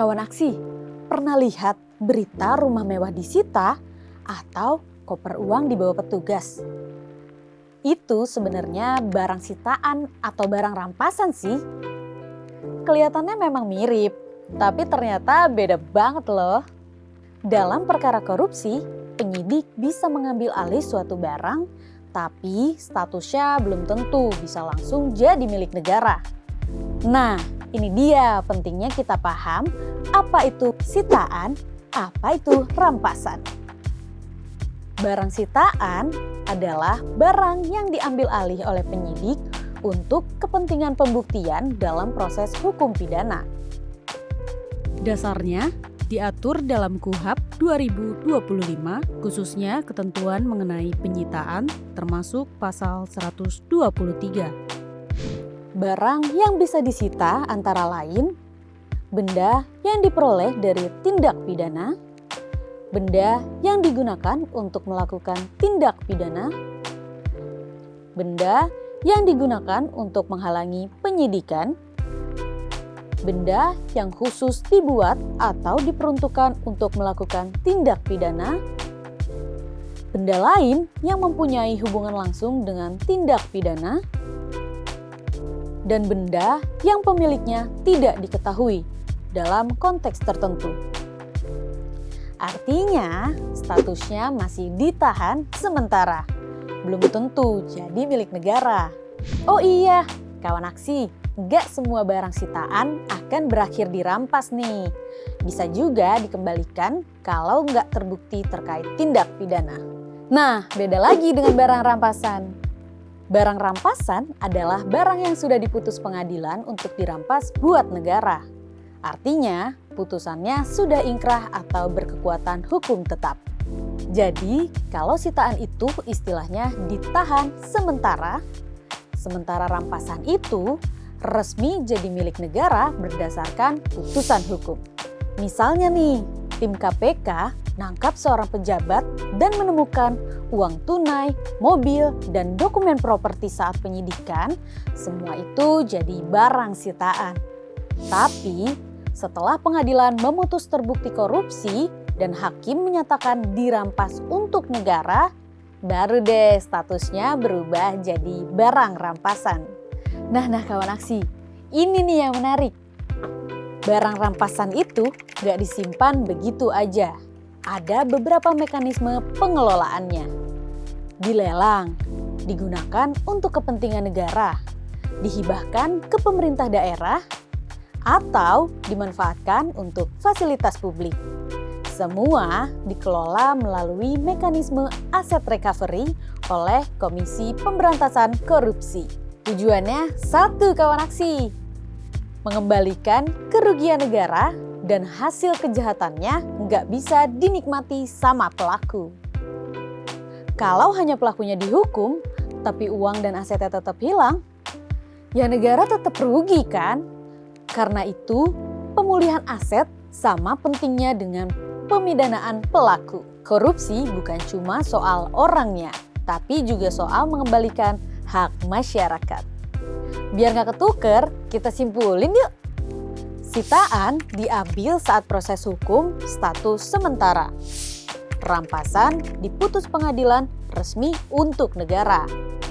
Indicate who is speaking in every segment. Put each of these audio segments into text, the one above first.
Speaker 1: Kawan aksi, pernah lihat berita rumah mewah disita atau koper uang dibawa petugas? Itu sebenarnya barang sitaan atau barang rampasan sih. Kelihatannya memang mirip, tapi ternyata beda banget loh. Dalam perkara korupsi, penyidik bisa mengambil alih suatu barang, tapi statusnya belum tentu bisa langsung jadi milik negara. Nah, ini dia pentingnya kita paham apa itu sitaan, apa itu rampasan. Barang sitaan adalah barang yang diambil alih oleh penyidik untuk kepentingan pembuktian dalam proses hukum pidana.
Speaker 2: Dasarnya diatur dalam KUHP 2025, khususnya ketentuan mengenai penyitaan termasuk pasal 123.
Speaker 1: Barang yang bisa disita antara lain benda yang diperoleh dari tindak pidana, benda yang digunakan untuk melakukan tindak pidana, benda yang digunakan untuk menghalangi penyidikan, benda yang khusus dibuat atau diperuntukkan untuk melakukan tindak pidana, benda lain yang mempunyai hubungan langsung dengan tindak pidana, dan benda yang pemiliknya tidak diketahui dalam konteks tertentu. Artinya, statusnya masih ditahan sementara, belum tentu jadi milik negara. Oh iya, kawan aksi, gak semua barang sitaan akan berakhir dirampas nih. Bisa juga dikembalikan kalau gak terbukti terkait tindak pidana. Nah, beda lagi dengan barang rampasan. Barang rampasan adalah barang yang sudah diputus pengadilan untuk dirampas buat negara. Artinya, putusannya sudah ingkrah atau berkekuatan hukum tetap. Jadi, kalau sitaan itu istilahnya ditahan sementara, sementara rampasan itu resmi jadi milik negara berdasarkan putusan hukum. Misalnya nih, tim KPK nangkap seorang pejabat dan menemukan uang tunai, mobil, dan dokumen properti saat penyidikan, semua itu jadi barang sitaan. Tapi, setelah pengadilan memutus terbukti korupsi dan hakim menyatakan dirampas untuk negara, baru deh statusnya berubah jadi barang rampasan. Nah kawan aksi, ini nih yang menarik. Barang rampasan itu gak disimpan begitu aja. Ada beberapa mekanisme pengelolaannya. Dilelang, digunakan untuk kepentingan negara, dihibahkan ke pemerintah daerah, atau dimanfaatkan untuk fasilitas publik. Semua dikelola melalui mekanisme aset recovery oleh Komisi Pemberantasan Korupsi. Tujuannya satu kawan aksi, mengembalikan kerugian negara dan hasil kejahatannya nggak bisa dinikmati sama pelaku. Kalau hanya pelakunya dihukum, tapi uang dan asetnya tetap hilang, ya negara tetap rugi kan? Karena itu, pemulihan aset sama pentingnya dengan pemidanaan pelaku. Korupsi bukan cuma soal orangnya, tapi juga soal mengembalikan hak masyarakat. Biar nggak ketuker, kita simpulin yuk. Sitaan diambil saat proses hukum status sementara. Rampasan diputus pengadilan resmi untuk negara.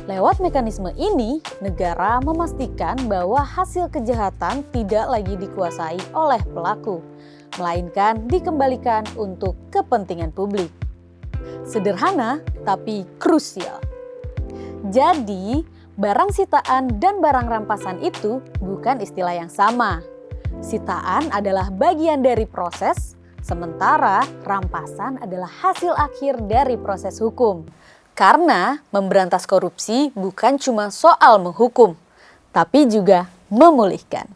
Speaker 1: Lewat mekanisme ini, negara memastikan bahwa hasil kejahatan tidak lagi dikuasai oleh pelaku, melainkan dikembalikan untuk kepentingan publik. Sederhana tapi krusial. Jadi, barang sitaan dan barang rampasan itu bukan istilah yang sama. Sitaan adalah bagian dari proses, sementara rampasan adalah hasil akhir dari proses hukum. Karena memberantas korupsi bukan cuma soal menghukum, tapi juga memulihkan.